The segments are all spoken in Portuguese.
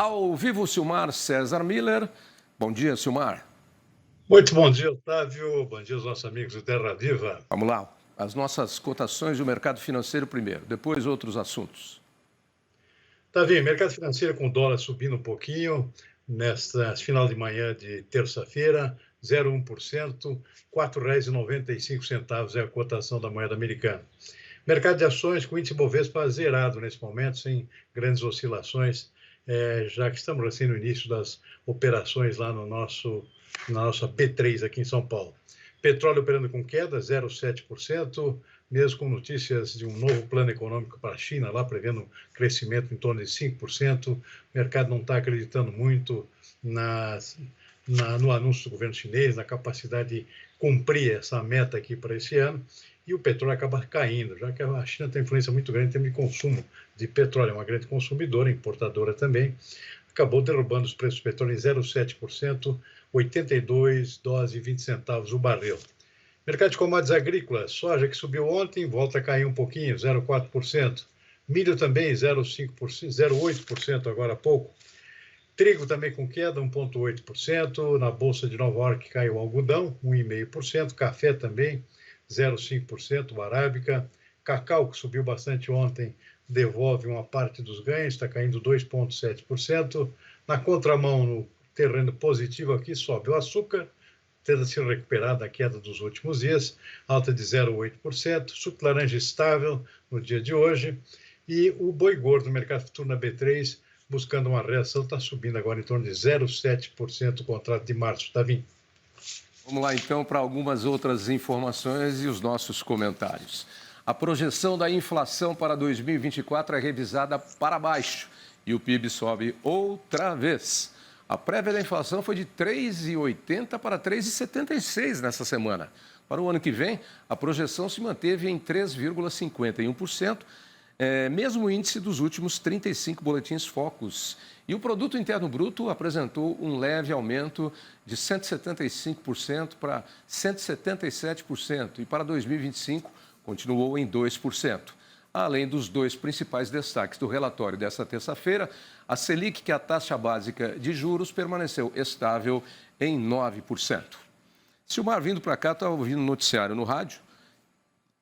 Ao vivo, Silmar César Miller. Bom dia, Silmar. Muito bom dia, Otávio. Bom dia aos nossos amigos do Terra Viva. Vamos lá. As nossas cotações do mercado financeiro primeiro, depois outros assuntos. Davi, mercado financeiro com o dólar subindo um pouquinho nesta final de manhã de terça-feira, 0,1%, R$ 4,95 é a cotação da moeda americana. Mercado de ações com índice Bovespa zerado nesse momento, sem grandes oscilações, já que estamos assim no início das operações lá na nossa B3 aqui em São Paulo. Petróleo operando com queda, 0,7%, mesmo com notícias de um novo plano econômico para a China, lá prevendo crescimento em torno de 5%. O mercado não está acreditando muito no anúncio do governo chinês, na capacidade de cumprir essa meta aqui para esse ano. E o petróleo acaba caindo, já que a China tem influência muito grande em termos de consumo de petróleo, é uma grande consumidora, importadora também. Acabou derrubando os preços do petróleo em 0,7%, 82 dólares e 20 centavos o barril. Mercado de commodities agrícolas, soja que subiu ontem, volta a cair um pouquinho, 0,4%. Milho também, 0,5%, 0,8% agora há pouco. Trigo também com queda, 1,8%. Na Bolsa de Nova York caiu o algodão, 1,5%. Café também, 0,5%, o arábica. Cacau, que subiu bastante ontem, devolve uma parte dos ganhos, está caindo 2,7%. Na contramão, no terreno positivo aqui, sobe o açúcar, tendo se recuperado da queda dos últimos dias, alta de 0,8%. Suco de laranja estável no dia de hoje. E o boi gordo no mercado futuro na B3, buscando uma reação, está subindo agora em torno de 0,7% o contrato de março. Está vindo. Vamos lá, então, para algumas outras informações e os nossos comentários. A projeção da inflação para 2024 é revisada para baixo e o PIB sobe outra vez. A prévia da inflação foi de 3,80 para 3,76 nessa semana. Para o ano que vem, a projeção se manteve em 3,51%, mesmo índice dos últimos 35 boletins Focus. E o Produto Interno Bruto apresentou um leve aumento de 175% para 177%. E para 2025, continuou em 2%. Além dos dois principais destaques do relatório desta terça-feira, a Selic, que é a taxa básica de juros, permaneceu estável em 9%. Silmar, vindo para cá, estava ouvindo um noticiário no rádio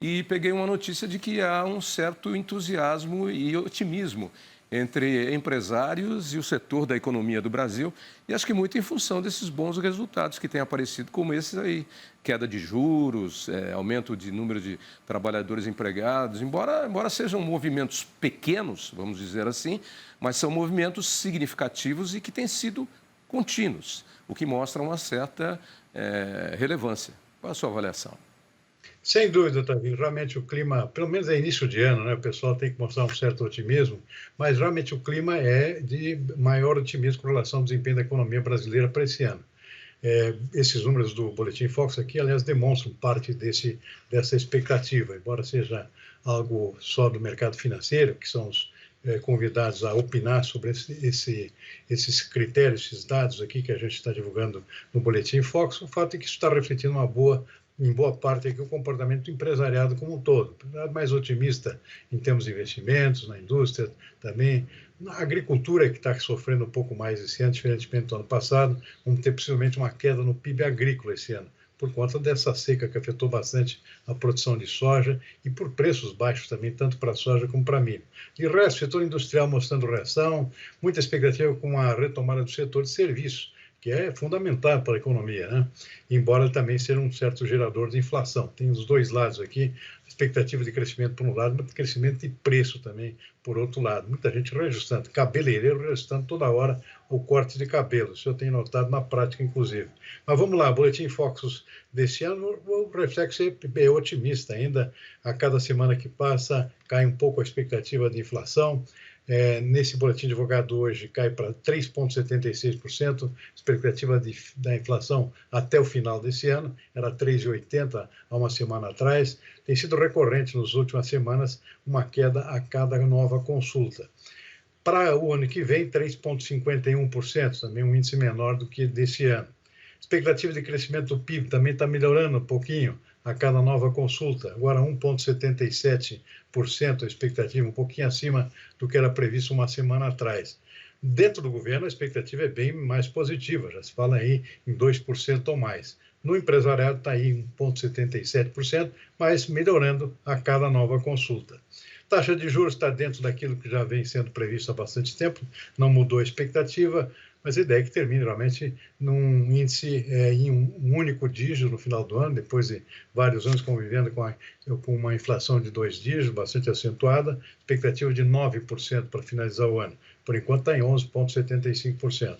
e peguei uma notícia de que há um certo entusiasmo e otimismo entre empresários e o setor da economia do Brasil, e acho que muito em função desses bons resultados que têm aparecido, como esses aí, queda de juros, aumento de número de trabalhadores empregados, embora sejam movimentos pequenos, vamos dizer assim, mas são movimentos significativos e que têm sido contínuos, o que mostra uma certa relevância. Qual a sua avaliação? Sem dúvida, Tavinho, realmente o clima, pelo menos é início de ano, né? O pessoal tem que mostrar um certo otimismo, mas realmente o clima é de maior otimismo com relação ao desempenho da economia brasileira para esse ano. Esses números do Boletim Focus aqui, aliás, demonstram parte dessa expectativa, embora seja algo só do mercado financeiro, que são os convidados a opinar sobre esses critérios, esses dados aqui que a gente está divulgando no Boletim Focus. O fato é que isso está refletindo em boa parte aqui o comportamento do empresariado como um todo, mais otimista em termos de investimentos, na indústria também, na agricultura que está sofrendo um pouco mais esse ano, diferentemente do ano passado, vamos ter possivelmente uma queda no PIB agrícola esse ano, por conta dessa seca que afetou bastante a produção de soja e por preços baixos também, tanto para a soja como para milho. De resto, setor industrial mostrando reação, muita expectativa com a retomada do setor de serviços, que é fundamental para a economia, né? Embora também seja um certo gerador de inflação. Tem os dois lados aqui, expectativa de crescimento por um lado, mas crescimento de preço também por outro lado. Muita gente reajustando, cabeleireiro reajustando toda hora o corte de cabelo, isso eu tenho notado na prática, inclusive. Mas vamos lá, Boletim Focus desse ano, o reflexo é otimista ainda. A cada semana que passa, cai um pouco a expectativa de inflação. Nesse boletim divulgado hoje, cai para 3,76%, expectativa da inflação até o final desse ano, era 3,80% há uma semana atrás. Tem sido recorrente nas últimas semanas uma queda a cada nova consulta. Para o ano que vem, 3,51%, também um índice menor do que desse ano. Expectativa de crescimento do PIB também está melhorando um pouquinho a cada nova consulta, agora 1,77% a expectativa, um pouquinho acima do que era previsto uma semana atrás. Dentro do governo, a expectativa é bem mais positiva, já se fala aí em 2% ou mais. No empresariado está aí 1,77%, mas melhorando a cada nova consulta. Taxa de juros está dentro daquilo que já vem sendo previsto há bastante tempo, não mudou a expectativa, mas a ideia é que termine realmente num índice em um único dígito no final do ano, depois de vários anos convivendo com uma inflação de 2 dígitos, bastante acentuada, expectativa de 9% para finalizar o ano. Por enquanto está em 11,75%.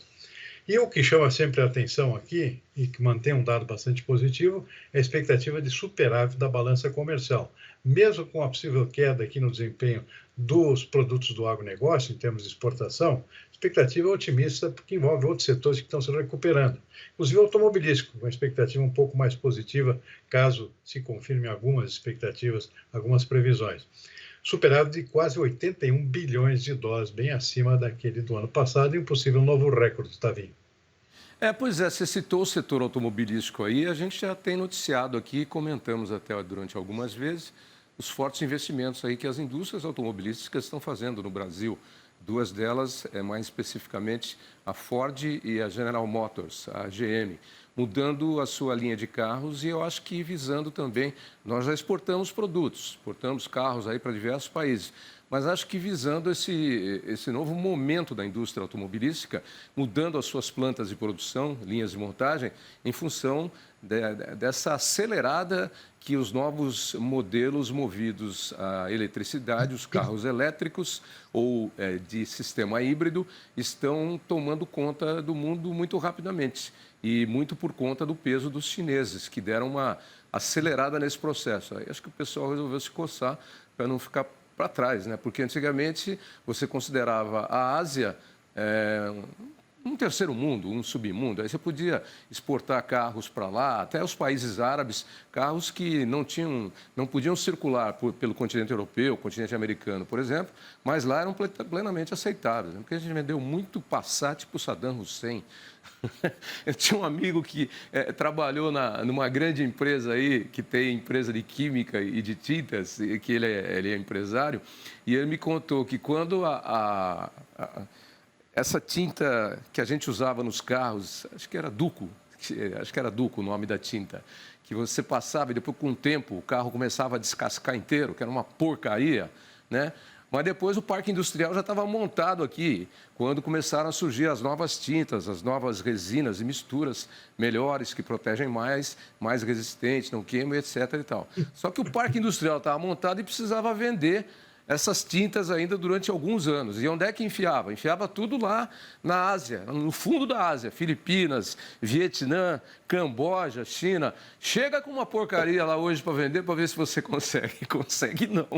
E o que chama sempre a atenção aqui, e que mantém um dado bastante positivo, é a expectativa de superávit da balança comercial. Mesmo com a possível queda aqui no desempenho dos produtos do agronegócio, em termos de exportação, a expectativa é otimista, porque envolve outros setores que estão se recuperando. Inclusive o automobilístico, com uma expectativa um pouco mais positiva, caso se confirmem algumas expectativas, algumas previsões. Superávit de quase 81 bilhões de dólares, bem acima daquele do ano passado, e um possível novo recorde, Tavinho. Pois é, você citou o setor automobilístico aí, a gente já tem noticiado aqui, comentamos até durante algumas vezes, os fortes investimentos aí que as indústrias automobilísticas estão fazendo no Brasil. Duas delas, mais especificamente, a Ford e a General Motors, a GM, mudando a sua linha de carros e eu acho que visando também, nós já exportamos carros aí para diversos países, mas acho que visando esse novo momento da indústria automobilística, mudando as suas plantas de produção, linhas de montagem, em função dessa acelerada que os novos modelos movidos à eletricidade, os carros elétricos ou de sistema híbrido, estão tomando conta do mundo muito rapidamente. E muito por conta do peso dos chineses, que deram uma acelerada nesse processo. Aí acho que o pessoal resolveu se coçar para não ficar para trás, né? Porque antigamente você considerava a Ásia um terceiro mundo, um submundo. Aí você podia exportar carros para lá, até os países árabes, carros que não podiam circular pelo continente europeu, continente americano, por exemplo, mas lá eram plenamente aceitáveis. Né? Porque a gente vendeu muito Passat para o Saddam Hussein. Eu tinha um amigo que trabalhou numa grande empresa aí, que tem empresa de química e de tintas, e que ele é empresário, e ele me contou que quando essa tinta que a gente usava nos carros, acho que era Duco o nome da tinta, que você passava e depois, com o tempo, o carro começava a descascar inteiro, que era uma porcaria, né? Mas depois o parque industrial já estava montado aqui, quando começaram a surgir as novas tintas, as novas resinas e misturas melhores, que protegem mais resistentes, não queimam, etc. e tal. Só que o parque industrial estava montado e precisava vender essas tintas ainda durante alguns anos. E onde é que enfiava? Enfiava tudo lá na Ásia, no fundo da Ásia, Filipinas, Vietnã, Camboja, China. Chega com uma porcaria lá hoje para vender, para ver se você consegue. Consegue não.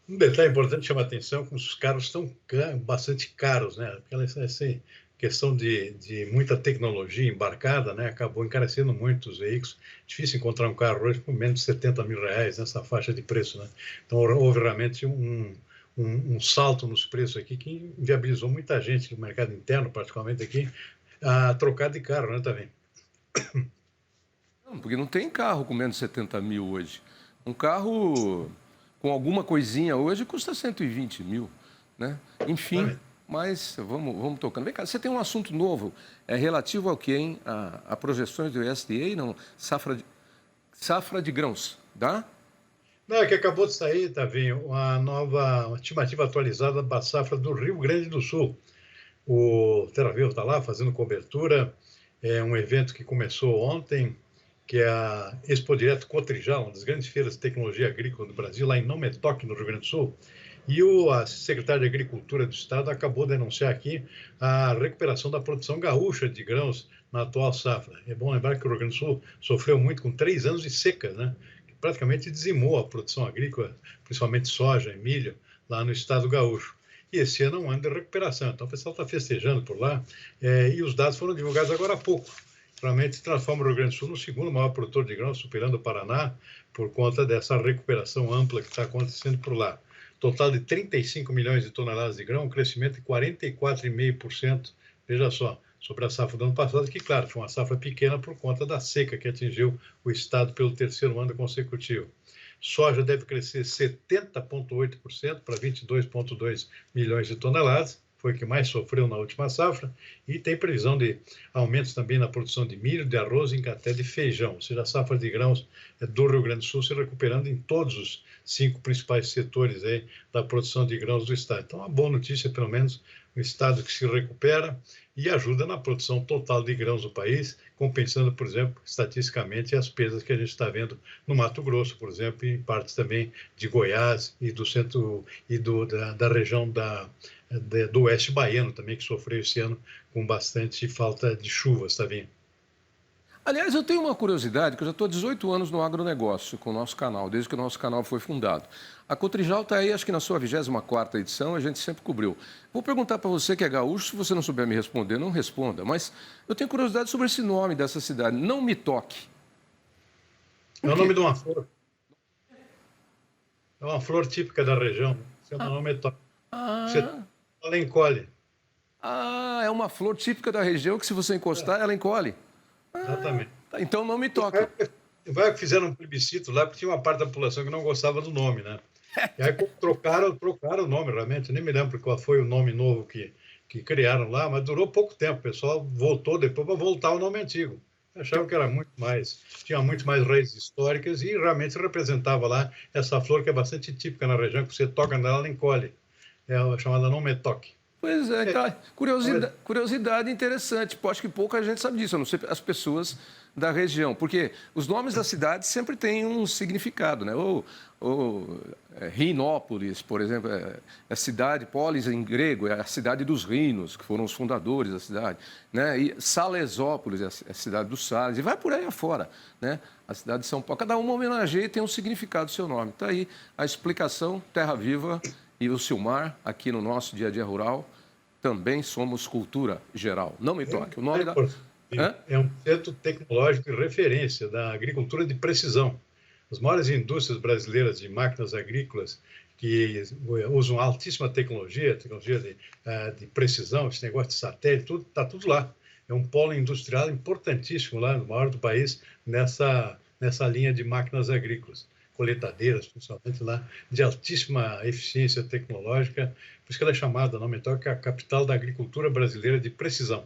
Um detalhe importante chama a atenção que os carros estão bastante caros, né? Essa questão de muita tecnologia embarcada, né? Acabou encarecendo muito os veículos. Difícil encontrar um carro hoje por menos de 70 mil reais nessa faixa de preço, né? Então, houve realmente um salto nos preços aqui que inviabilizou muita gente no mercado interno, particularmente aqui, a trocar de carro, né, também. Não, porque não tem carro com menos de 70 mil hoje. Um carro com alguma coisinha hoje custa 120 mil, né? Enfim, mas vamos tocando. Vem cá, você tem um assunto novo, relativo ao quê, hein? A projeções do USDA, não? Safra de grãos, tá? Não, é que acabou de sair, Tavinho, uma estimativa atualizada da safra do Rio Grande do Sul. O Terra Viva está lá fazendo cobertura, é um evento que começou ontem, que é a Expo Direto Cotrijal, uma das grandes feiras de tecnologia agrícola do Brasil, lá em Não Me Toque, no Rio Grande do Sul. E a secretária de Agricultura do Estado acabou de anunciar aqui a recuperação da produção gaúcha de grãos na atual safra. É bom lembrar que o Rio Grande do Sul sofreu muito com 3 anos de seca, né? Que praticamente dizimou a produção agrícola, principalmente soja e milho, lá no estado gaúcho. E esse ano é um ano de recuperação, então o pessoal está festejando por lá, e os dados foram divulgados agora há pouco. Realmente transforma o Rio Grande do Sul no segundo maior produtor de grãos, superando o Paraná, por conta dessa recuperação ampla que está acontecendo por lá. Total de 35 milhões de toneladas de grão, um crescimento de 44,5%, veja só, sobre a safra do ano passado, que, claro, foi uma safra pequena por conta da seca que atingiu o estado pelo 3º ano consecutivo. Soja deve crescer 70,8% para 22,2 milhões de toneladas, foi o que mais sofreu na última safra, e tem previsão de aumentos também na produção de milho, de arroz e até de feijão, ou seja, a safra de grãos do Rio Grande do Sul se recuperando em todos os 5 principais setores aí da produção de grãos do estado. Então, uma boa notícia, pelo menos, um estado que se recupera e ajuda na produção total de grãos do país, compensando, por exemplo, estatisticamente, as perdas que a gente está vendo no Mato Grosso, por exemplo, e em partes também de Goiás e do centro e da região do oeste baiano também, que sofreu esse ano com bastante falta de chuvas, tá vendo? Aliás, eu tenho uma curiosidade, que eu já estou há 18 anos no agronegócio com o nosso canal, desde que o nosso canal foi fundado. A Cotrijal está aí, acho que na sua 24ª edição, a gente sempre cobriu. Vou perguntar para você que é gaúcho, se você não souber me responder, não responda, mas eu tenho curiosidade sobre esse nome dessa cidade, Não Me Toque. É o nome de uma flor. É uma flor típica da região, seu nome é toque. Ah, Ela encolhe. é uma flor típica da região que se você encostar, ela encolhe. Exatamente. Tá, então Não Me Toque. Vai que fizeram um plebiscito lá, porque tinha uma parte da população que não gostava do nome, né? E aí trocaram o nome, realmente. Eu nem me lembro qual foi o nome novo que criaram lá, mas durou pouco tempo. O pessoal voltou depois para voltar ao nome antigo. Achavam que era tinha muito mais raízes históricas e realmente representava lá essa flor que é bastante típica na região, que você toca nela, ela encolhe. É a chamada Não Me Toque. Pois é, cara, curiosidade interessante. Pô, acho que pouca gente sabe disso, a não ser as pessoas da região. Porque os nomes das cidades sempre têm um significado, né? Rinópolis, por exemplo, é a cidade, polis em grego, é a cidade dos Rinos, que foram os fundadores da cidade. Né? E Salesópolis é a cidade dos Sales, e vai por aí afora, né? A cidade de São Paulo. Cada uma homenageia e tem um significado do seu nome. Está aí a explicação, Terra Viva e o Silmar, aqui no nosso Dia a Dia Rural, também somos cultura geral. Não me toque. O nome da... É um centro tecnológico de referência da agricultura de precisão. As maiores indústrias brasileiras de máquinas agrícolas que usam altíssima tecnologia de precisão, esse negócio de satélite, está tudo lá. É um polo industrial importantíssimo lá, no maior do país, nessa linha de máquinas agrícolas. Coletadeiras, principalmente lá, de altíssima eficiência tecnológica, por isso que ela é chamada, não me toca, a capital da agricultura brasileira de precisão.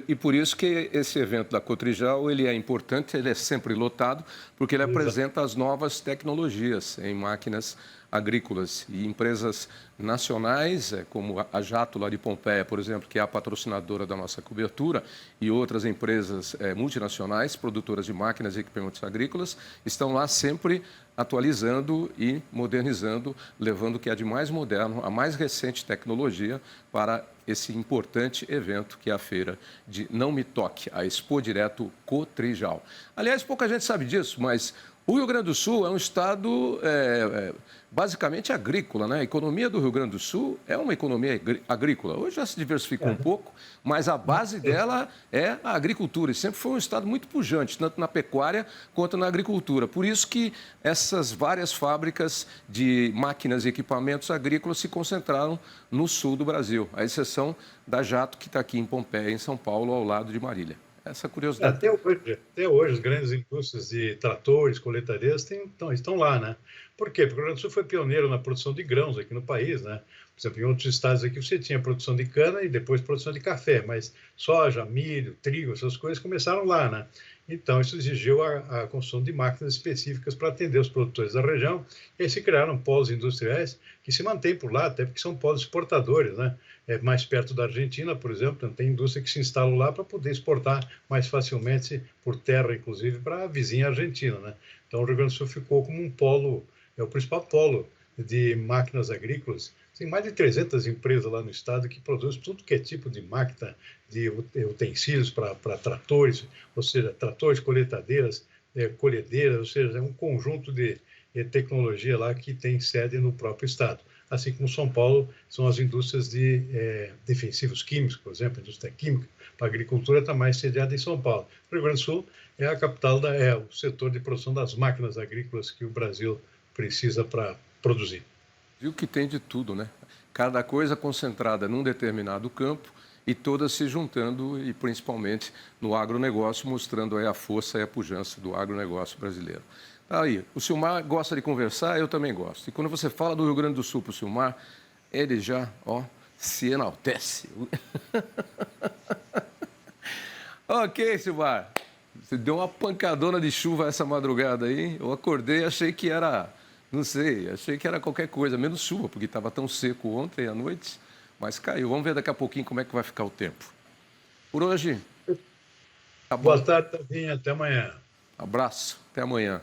E por isso que esse evento da Cotrijal ele é importante, ele é sempre lotado, porque ele apresenta as novas tecnologias em máquinas agrícolas e empresas nacionais, como a Jato lá de Pompeia, por exemplo, que é a patrocinadora da nossa cobertura, e outras empresas multinacionais, produtoras de máquinas e equipamentos agrícolas, estão lá sempre atualizando e modernizando, levando o que é de mais moderno, a mais recente tecnologia para esse importante evento que é a feira de Não Me Toque, a Expo Direto Cotrijal. Aliás, pouca gente sabe disso, mas o Rio Grande do Sul é um estado basicamente agrícola, né? A economia do Rio Grande do Sul é uma economia agrícola. Hoje já se diversificou um pouco, mas a base dela é a agricultura. E sempre foi um estado muito pujante, tanto na pecuária quanto na agricultura. Por isso que essas várias fábricas de máquinas e equipamentos agrícolas se concentraram no sul do Brasil, à exceção da Jato, que está aqui em Pompeia, em São Paulo, ao lado de Marília. Essa curiosidade. Até hoje, as grandes indústrias de tratores, coletadeiras estão lá, né? Por quê? Porque o Rio Grande do Sul foi pioneiro na produção de grãos aqui no país, né? Por exemplo, em outros estados aqui você tinha produção de cana e depois produção de café, mas soja, milho, trigo, essas coisas começaram lá, né? Então, isso exigiu a construção de máquinas específicas para atender os produtores da região, e aí se criaram polos industriais que se mantêm por lá, até porque são polos exportadores, né? Mais perto da Argentina, por exemplo, então tem indústria que se instala lá para poder exportar mais facilmente por terra, inclusive, para a vizinha Argentina, né? Então, o Rio Grande do Sul ficou como um polo, é o principal polo de máquinas agrícolas. Tem mais de 300 empresas lá no estado que produzem tudo que é tipo de máquina, de utensílios para tratores, ou seja, tratores, coletadeiras, colhedeiras, ou seja, é um conjunto de tecnologia lá que tem sede no próprio estado. Assim como São Paulo, são as indústrias de defensivos químicos, por exemplo, a indústria química, para a agricultura está mais sediada em São Paulo. O Rio Grande do Sul é a capital, o setor de produção das máquinas agrícolas que o Brasil precisa para produzir. Viu que tem de tudo, né? Cada coisa concentrada num determinado campo e todas se juntando e principalmente no agronegócio, mostrando aí a força e a pujança do agronegócio brasileiro. Aí, o Silmar gosta de conversar, eu também gosto. E quando você fala do Rio Grande do Sul para o Silmar, ele já, ó, se enaltece. Ok, Silmar. Você deu uma pancadona de chuva essa madrugada aí. Eu acordei e achei que era, não sei, achei que era qualquer coisa, menos chuva, porque estava tão seco ontem à noite, mas caiu. Vamos ver daqui a pouquinho como é que vai ficar o tempo. Por hoje, tá bom. Boa tarde, Tavinho. Até amanhã. Abraço, até amanhã.